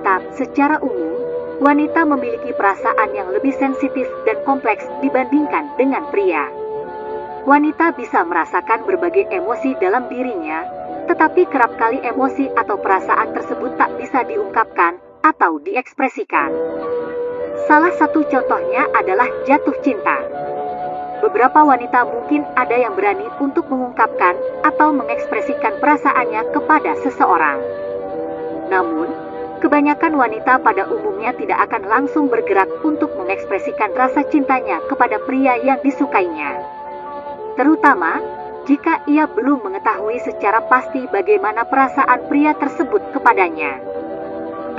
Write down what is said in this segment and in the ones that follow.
wanita, secara umum, wanita memiliki perasaan yang lebih sensitif dan kompleks dibandingkan dengan pria. Wanita bisa merasakan berbagai emosi dalam dirinya, tetapi kerap kali emosi atau perasaan tersebut tak bisa diungkapkan atau diekspresikan. Salah satu contohnya adalah jatuh cinta. Beberapa wanita mungkin ada yang berani untuk mengungkapkan atau mengekspresikan perasaannya kepada seseorang. Namun, kebanyakan wanita pada umumnya tidak akan langsung bergerak untuk mengekspresikan rasa cintanya kepada pria yang disukainya. Terutama, jika ia belum mengetahui secara pasti bagaimana perasaan pria tersebut kepadanya.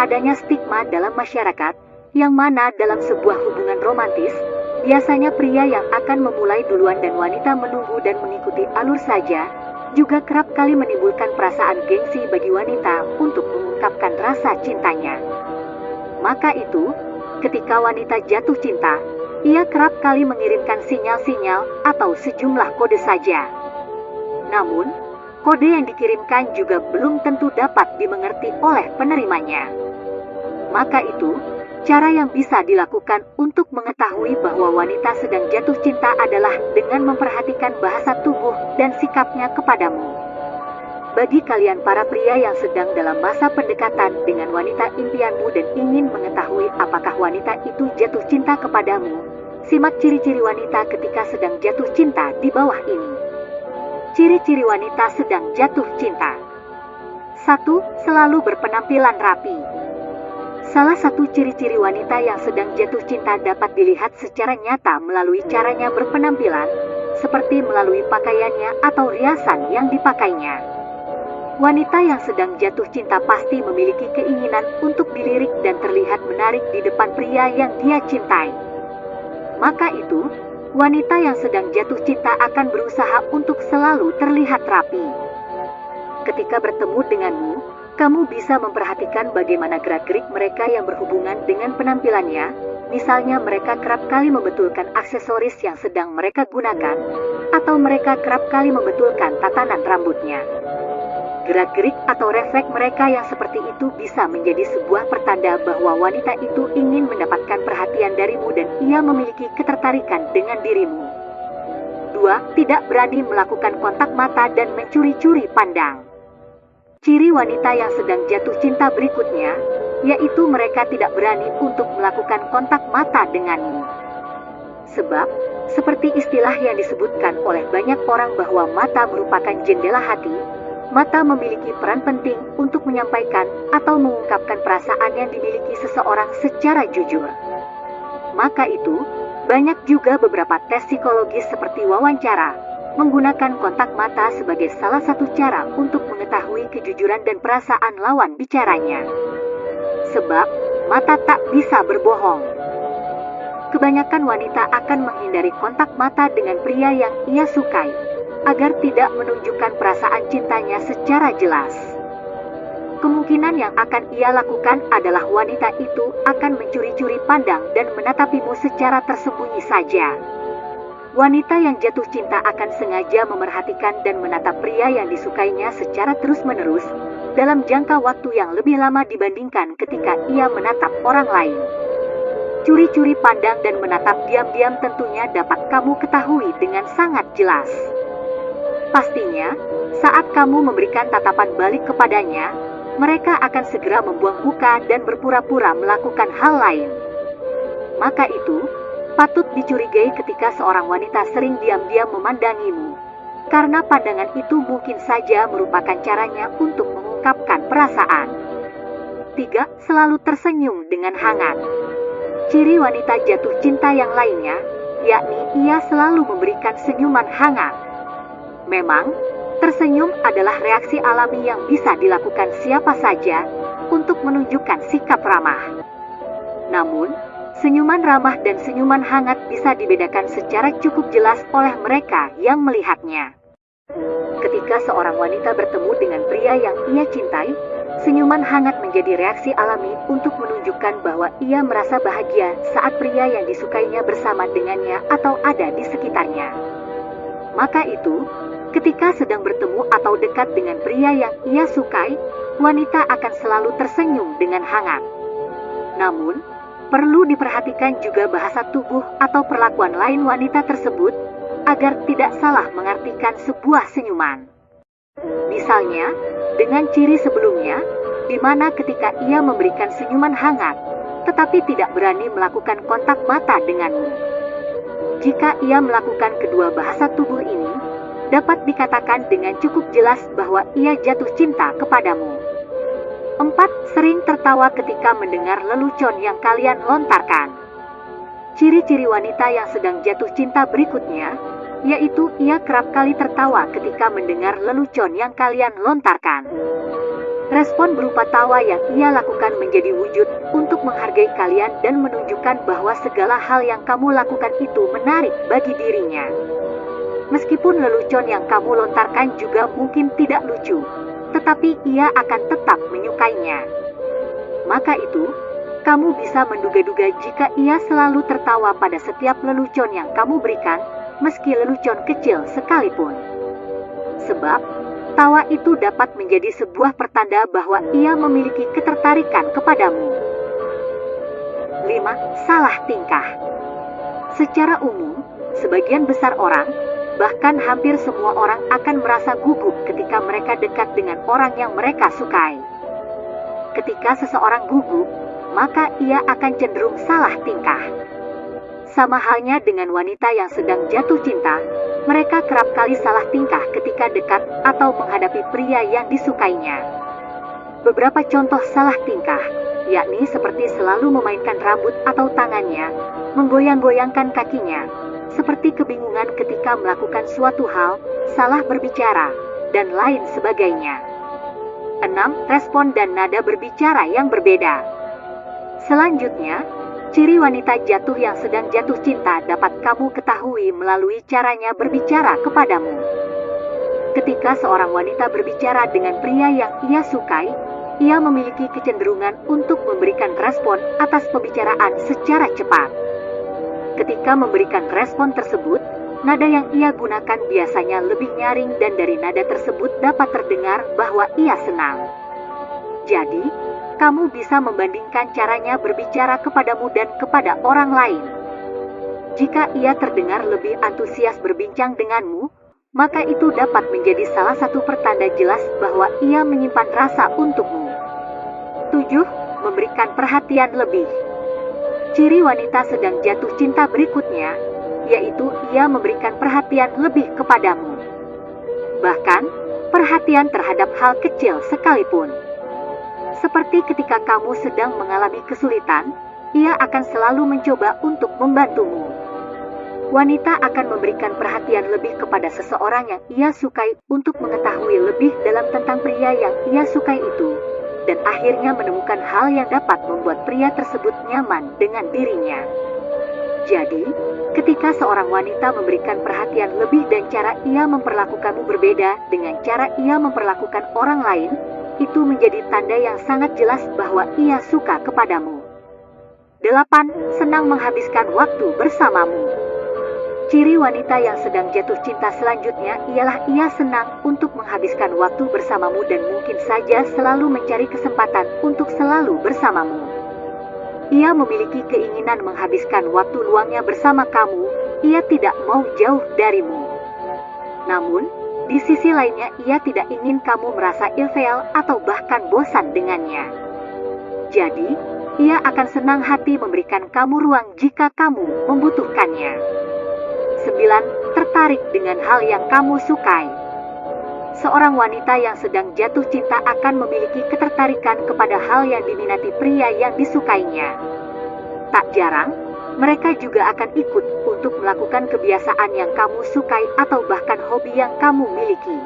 Adanya stigma dalam masyarakat, yang mana dalam sebuah hubungan romantis, biasanya pria yang akan memulai duluan dan wanita menunggu dan mengikuti alur saja, juga kerap kali menimbulkan perasaan gengsi bagi wanita untuk mengungkapkan rasa cintanya. Maka itu, ketika wanita jatuh cinta, ia kerap kali mengirimkan sinyal-sinyal atau sejumlah kode saja. Namun, kode yang dikirimkan juga belum tentu dapat dimengerti oleh penerimanya. Maka itu, cara yang bisa dilakukan untuk mengetahui bahwa wanita sedang jatuh cinta adalah dengan memperhatikan bahasa tubuh dan sikapnya kepadamu. Bagi kalian para pria yang sedang dalam masa pendekatan dengan wanita impianmu dan ingin mengetahui apakah wanita itu jatuh cinta kepadamu, simak ciri-ciri wanita ketika sedang jatuh cinta di bawah ini. Ciri-ciri wanita sedang jatuh cinta. 1. Selalu berpenampilan rapi. Salah satu ciri-ciri wanita yang sedang jatuh cinta dapat dilihat secara nyata melalui caranya berpenampilan, seperti melalui pakaiannya atau riasan yang dipakainya. Wanita yang sedang jatuh cinta pasti memiliki keinginan untuk dilirik dan terlihat menarik di depan pria yang dia cintai. Maka itu, wanita yang sedang jatuh cinta akan berusaha untuk selalu terlihat rapi. Ketika bertemu denganmu, kamu bisa memperhatikan bagaimana gerak-gerik mereka yang berhubungan dengan penampilannya. Misalnya mereka kerap kali membetulkan aksesoris yang sedang mereka gunakan, atau mereka kerap kali membetulkan tatanan rambutnya. Gerak-gerik atau refleks mereka yang seperti itu bisa menjadi sebuah pertanda bahwa wanita itu ingin mendapatkan perhatian darimu dan ia memiliki ketertarikan dengan dirimu. 2. Tidak berani melakukan kontak mata dan mencuri-curi pandang. Ciri wanita yang sedang jatuh cinta berikutnya, yaitu mereka tidak berani untuk melakukan kontak mata denganmu. Sebab, seperti istilah yang disebutkan oleh banyak orang bahwa mata merupakan jendela hati, mata memiliki peran penting untuk menyampaikan atau mengungkapkan perasaan yang dimiliki seseorang secara jujur. Maka itu, banyak juga beberapa tes psikologis seperti wawancara, menggunakan kontak mata sebagai salah satu cara untuk mengetahui kejujuran dan perasaan lawan bicaranya. Sebab, mata tak bisa berbohong. Kebanyakan wanita akan menghindari kontak mata dengan pria yang ia sukai, agar tidak menunjukkan perasaan cintanya secara jelas. Kemungkinan yang akan ia lakukan adalah wanita itu akan mencuri-curi pandang dan menatapimu secara tersembunyi saja. Wanita yang jatuh cinta akan sengaja memerhatikan dan menatap pria yang disukainya secara terus-menerus, dalam jangka waktu yang lebih lama dibandingkan ketika ia menatap orang lain. Curi-curi pandang dan menatap diam-diam tentunya dapat kamu ketahui dengan sangat jelas. Pastinya, saat kamu memberikan tatapan balik kepadanya, mereka akan segera membuang muka dan berpura-pura melakukan hal lain. Maka itu, patut dicurigai ketika seorang wanita sering diam-diam memandangimu, karena pandangan itu mungkin saja merupakan caranya untuk mengungkapkan perasaan. 3. Selalu tersenyum dengan hangat. Ciri wanita jatuh cinta yang lainnya, yakni ia selalu memberikan senyuman hangat. Memang, tersenyum adalah reaksi alami yang bisa dilakukan siapa saja untuk menunjukkan sikap ramah. Namun, senyuman ramah dan senyuman hangat bisa dibedakan secara cukup jelas oleh mereka yang melihatnya. Ketika seorang wanita bertemu dengan pria yang ia cintai, senyuman hangat menjadi reaksi alami untuk menunjukkan bahwa ia merasa bahagia saat pria yang disukainya bersama dengannya atau ada di sekitarnya. Maka itu, ketika sedang bertemu atau dekat dengan pria yang ia sukai, wanita akan selalu tersenyum dengan hangat. Namun, perlu diperhatikan juga bahasa tubuh atau perlakuan lain wanita tersebut agar tidak salah mengartikan sebuah senyuman. Misalnya, dengan ciri sebelumnya, di mana ketika ia memberikan senyuman hangat, tetapi tidak berani melakukan kontak mata denganmu. Jika ia melakukan kedua bahasa tubuh ini, dapat dikatakan dengan cukup jelas bahwa ia jatuh cinta kepadamu. 4. Sering tertawa ketika mendengar lelucon yang kalian lontarkan. Ciri-ciri wanita yang sedang jatuh cinta berikutnya, yaitu ia kerap kali tertawa ketika mendengar lelucon yang kalian lontarkan. Respon berupa tawa yang ia lakukan menjadi wujud untuk menghargai kalian dan menunjukkan bahwa segala hal yang kamu lakukan itu menarik bagi dirinya. Meskipun lelucon yang kamu lontarkan juga mungkin tidak lucu, tetapi ia akan tetap menyukainya. Maka itu, kamu bisa menduga-duga jika ia selalu tertawa pada setiap lelucon yang kamu berikan, meski lelucon kecil sekalipun. Sebab, tawa itu dapat menjadi sebuah pertanda bahwa ia memiliki ketertarikan kepadamu. 5. Salah tingkah. Secara umum, sebagian besar orang, bahkan hampir semua orang akan merasa gugup ketika mereka dekat dengan orang yang mereka sukai. Ketika seseorang gugup, maka ia akan cenderung salah tingkah. Sama halnya dengan wanita yang sedang jatuh cinta, mereka kerap kali salah tingkah ketika dekat atau menghadapi pria yang disukainya. Beberapa contoh salah tingkah, yakni seperti selalu memainkan rambut atau tangannya, menggoyang-goyangkan kakinya, seperti kebingungan ketika melakukan suatu hal, salah berbicara, dan lain sebagainya. 6. Respon dan nada berbicara yang berbeda. Selanjutnya, ciri wanita jatuh yang sedang jatuh cinta dapat kamu ketahui melalui caranya berbicara kepadamu. Ketika seorang wanita berbicara dengan pria yang ia sukai, ia memiliki kecenderungan untuk memberikan respon atas pembicaraan secara cepat. Ketika memberikan respon tersebut, nada yang ia gunakan biasanya lebih nyaring dan dari nada tersebut dapat terdengar bahwa ia senang. Jadi, kamu bisa membandingkan caranya berbicara kepadamu dan kepada orang lain. Jika ia terdengar lebih antusias berbincang denganmu, maka itu dapat menjadi salah satu pertanda jelas bahwa ia menyimpan rasa untukmu. 7. Memberikan perhatian lebih. Ciri wanita sedang jatuh cinta berikutnya, yaitu ia memberikan perhatian lebih kepadamu. Bahkan, perhatian terhadap hal kecil sekalipun. Seperti ketika kamu sedang mengalami kesulitan, ia akan selalu mencoba untuk membantumu. Wanita akan memberikan perhatian lebih kepada seseorang yang ia sukai untuk mengetahui lebih dalam tentang pria yang ia sukai itu, dan akhirnya menemukan hal yang dapat membuat pria tersebut nyaman dengan dirinya. Jadi, ketika seorang wanita memberikan perhatian lebih dan cara ia memperlakukanmu berbeda dengan cara ia memperlakukan orang lain, itu menjadi tanda yang sangat jelas bahwa ia suka kepadamu. 8. Senang menghabiskan waktu bersamamu. Ciri wanita yang sedang jatuh cinta selanjutnya ialah ia senang untuk menghabiskan waktu bersamamu dan mungkin saja selalu mencari kesempatan untuk selalu bersamamu. Ia memiliki keinginan menghabiskan waktu luangnya bersama kamu, ia tidak mau jauh darimu. Namun, di sisi lainnya ia tidak ingin kamu merasa ilfeel atau bahkan bosan dengannya. Jadi, ia akan senang hati memberikan kamu ruang jika kamu membutuhkannya. 9. Tertarik dengan hal yang kamu sukai. Seorang wanita yang sedang jatuh cinta akan memiliki ketertarikan kepada hal yang diminati pria yang disukainya. Tak jarang, mereka juga akan ikut untuk melakukan kebiasaan yang kamu sukai atau bahkan hobi yang kamu miliki.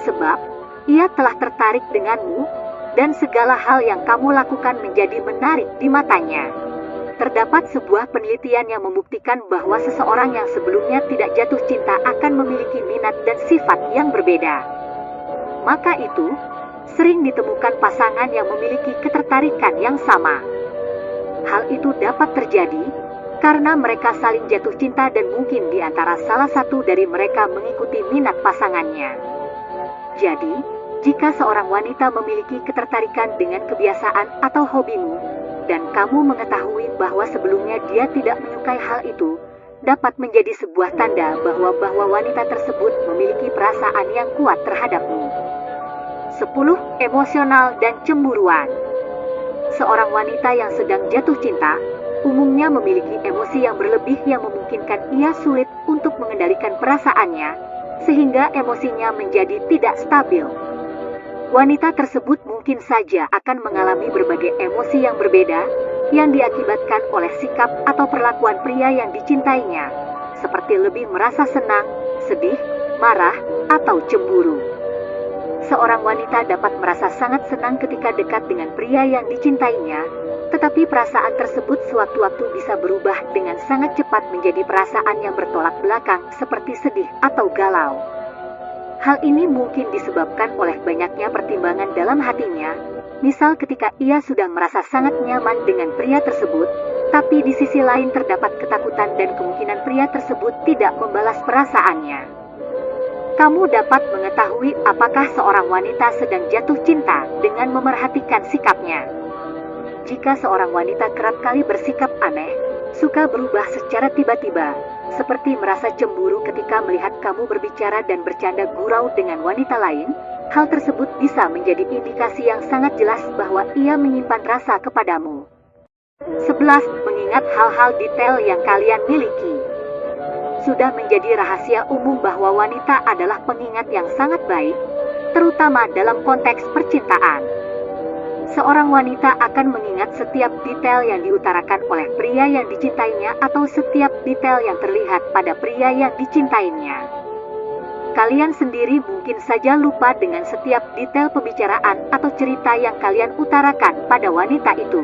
Sebab, ia telah tertarik denganmu, dan segala hal yang kamu lakukan menjadi menarik di matanya. Terdapat sebuah penelitian yang membuktikan bahwa seseorang yang sebelumnya tidak jatuh cinta akan memiliki minat dan sifat yang berbeda. Maka itu, sering ditemukan pasangan yang memiliki ketertarikan yang sama. Hal itu dapat terjadi karena mereka saling jatuh cinta dan mungkin di antara salah satu dari mereka mengikuti minat pasangannya. Jadi, jika seorang wanita memiliki ketertarikan dengan kebiasaan atau hobimu, dan kamu mengetahui bahwa sebelumnya dia tidak menyukai hal itu, dapat menjadi sebuah tanda bahwa wanita tersebut memiliki perasaan yang kuat terhadapmu. 10. Emosional dan cemburuan. Seorang wanita yang sedang jatuh cinta umumnya memiliki emosi yang berlebih yang memungkinkan ia sulit untuk mengendalikan perasaannya, sehingga emosinya menjadi tidak stabil. Wanita tersebut mungkin saja akan mengalami berbagai emosi yang berbeda yang diakibatkan oleh sikap atau perlakuan pria yang dicintainya, seperti lebih merasa senang, sedih, marah, atau cemburu. Seorang wanita dapat merasa sangat senang ketika dekat dengan pria yang dicintainya, tetapi perasaan tersebut sewaktu-waktu bisa berubah dengan sangat cepat menjadi perasaan yang bertolak belakang seperti sedih atau galau. Hal ini mungkin disebabkan oleh banyaknya pertimbangan dalam hatinya, misal ketika ia sudah merasa sangat nyaman dengan pria tersebut, tapi di sisi lain terdapat ketakutan dan kemungkinan pria tersebut tidak membalas perasaannya. Kamu dapat mengetahui apakah seorang wanita sedang jatuh cinta dengan memerhatikan sikapnya. Jika seorang wanita kerap kali bersikap aneh, suka berubah secara tiba-tiba, seperti merasa cemburu ketika melihat kamu berbicara dan bercanda gurau dengan wanita lain, hal tersebut bisa menjadi indikasi yang sangat jelas bahwa ia menyimpan rasa kepadamu. 11. Mengingat hal-hal detail yang kalian miliki. Sudah menjadi rahasia umum bahwa wanita adalah pengingat yang sangat baik, terutama dalam konteks percintaan. Seorang wanita akan mengingat setiap detail yang diutarakan oleh pria yang dicintainya atau setiap detail yang terlihat pada pria yang dicintainya. Kalian sendiri mungkin saja lupa dengan setiap detail pembicaraan atau cerita yang kalian utarakan pada wanita itu.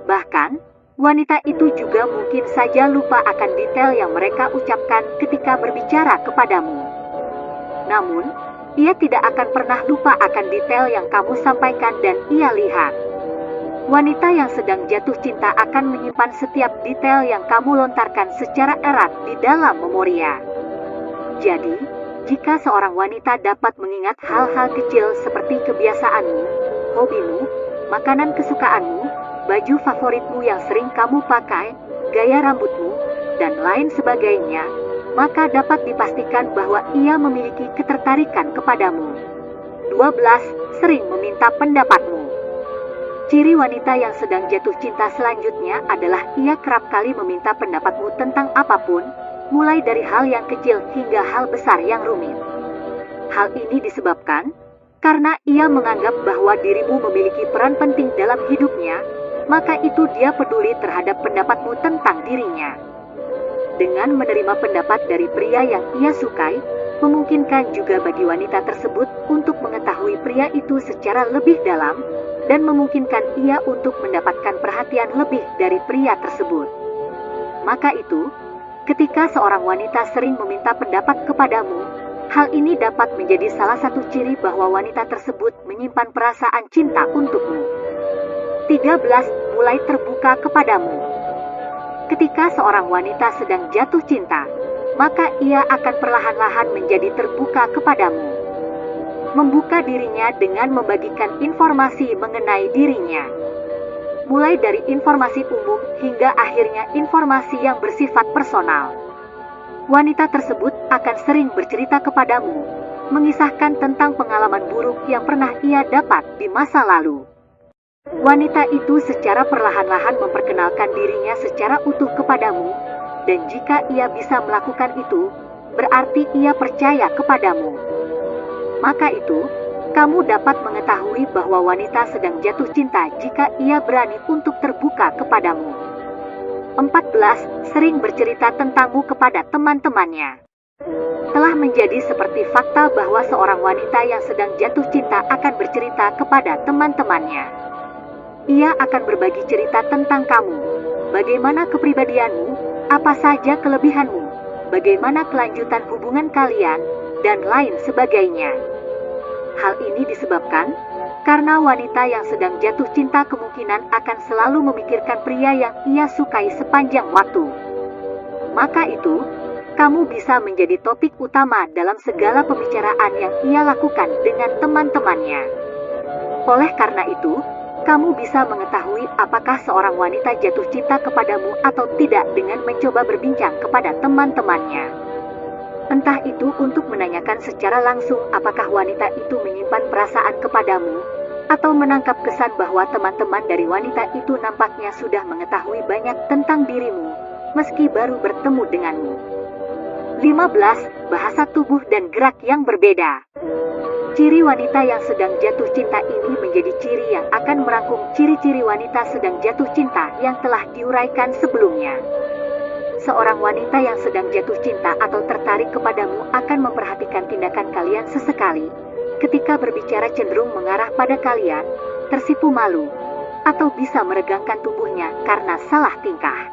Bahkan, wanita itu juga mungkin saja lupa akan detail yang mereka ucapkan ketika berbicara kepadamu. Namun, ia tidak akan pernah lupa akan detail yang kamu sampaikan dan ia lihat. Wanita yang sedang jatuh cinta akan menyimpan setiap detail yang kamu lontarkan secara erat di dalam memoria. Jadi, jika seorang wanita dapat mengingat hal-hal kecil seperti kebiasaanmu, hobimu, makanan kesukaanmu, baju favoritmu yang sering kamu pakai, gaya rambutmu, dan lain sebagainya, maka dapat dipastikan bahwa ia memiliki ketertarikan kepadamu. 12. Sering meminta pendapatmu. Ciri wanita yang sedang jatuh cinta selanjutnya adalah ia kerap kali meminta pendapatmu tentang apapun, mulai dari hal yang kecil hingga hal besar yang rumit. Hal ini disebabkan karena ia menganggap bahwa dirimu memiliki peran penting dalam hidupnya, maka itu dia peduli terhadap pendapatmu tentang dirinya. Dengan menerima pendapat dari pria yang ia sukai, memungkinkan juga bagi wanita tersebut untuk mengetahui pria itu secara lebih dalam, dan memungkinkan ia untuk mendapatkan perhatian lebih dari pria tersebut. Maka itu, ketika seorang wanita sering meminta pendapat kepadamu, hal ini dapat menjadi salah satu ciri bahwa wanita tersebut menyimpan perasaan cinta untukmu. 13. Mulai terbuka kepadamu. Ketika seorang wanita sedang jatuh cinta, maka ia akan perlahan-lahan menjadi terbuka kepadamu. Membuka dirinya dengan membagikan informasi mengenai dirinya. Mulai dari informasi umum hingga akhirnya informasi yang bersifat personal. Wanita tersebut akan sering bercerita kepadamu, mengisahkan tentang pengalaman buruk yang pernah ia dapat di masa lalu. Wanita itu secara perlahan-lahan memperkenalkan dirinya secara utuh kepadamu, dan jika ia bisa melakukan itu, berarti ia percaya kepadamu. Maka itu, kamu dapat mengetahui bahwa wanita sedang jatuh cinta jika ia berani untuk terbuka kepadamu. 14. Sering bercerita tentangmu kepada teman-temannya. Telah menjadi seperti fakta bahwa seorang wanita yang sedang jatuh cinta akan bercerita kepada teman-temannya. Ia akan berbagi cerita tentang kamu, bagaimana kepribadianmu, apa saja kelebihanmu, bagaimana kelanjutan hubungan kalian, dan lain sebagainya. Hal ini disebabkan karena wanita yang sedang jatuh cinta kemungkinan akan selalu memikirkan pria yang ia sukai sepanjang waktu. Maka itu, kamu bisa menjadi topik utama dalam segala pembicaraan yang ia lakukan dengan teman-temannya. Oleh karena itu, Kamu bisa mengetahui apakah seorang wanita jatuh cinta kepadamu atau tidak dengan mencoba berbincang kepada teman-temannya. Entah itu untuk menanyakan secara langsung apakah wanita itu menyimpan perasaan kepadamu, atau menangkap kesan bahwa teman-teman dari wanita itu nampaknya sudah mengetahui banyak tentang dirimu, meski baru bertemu denganmu. 15. Bahasa tubuh dan gerak yang berbeda. Ciri wanita yang sedang jatuh cinta ini menjadi ciri yang akan merangkum ciri-ciri wanita sedang jatuh cinta yang telah diuraikan sebelumnya. Seorang wanita yang sedang jatuh cinta atau tertarik kepadamu akan memperhatikan tindakan kalian sesekali, ketika berbicara cenderung mengarah pada kalian, tersipu malu, atau bisa meregangkan tubuhnya karena salah tingkah.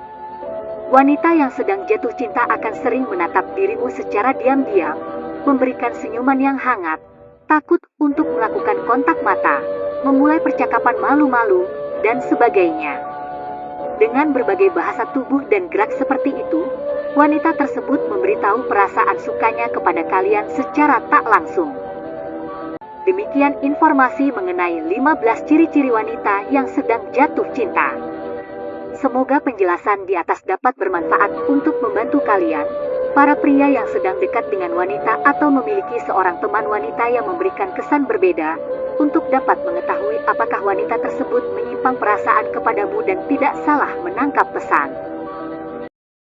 Wanita yang sedang jatuh cinta akan sering menatap dirimu secara diam-diam, memberikan senyuman yang hangat, takut untuk melakukan kontak mata, memulai percakapan malu-malu, dan sebagainya. Dengan berbagai bahasa tubuh dan gerak seperti itu, wanita tersebut memberitahu perasaan sukanya kepada kalian secara tak langsung. Demikian informasi mengenai 15 ciri-ciri wanita yang sedang jatuh cinta. Semoga penjelasan di atas dapat bermanfaat untuk membantu kalian, para pria yang sedang dekat dengan wanita atau memiliki seorang teman wanita yang memberikan kesan berbeda, untuk dapat mengetahui apakah wanita tersebut menyimpang perasaan kepadamu dan tidak salah menangkap pesan.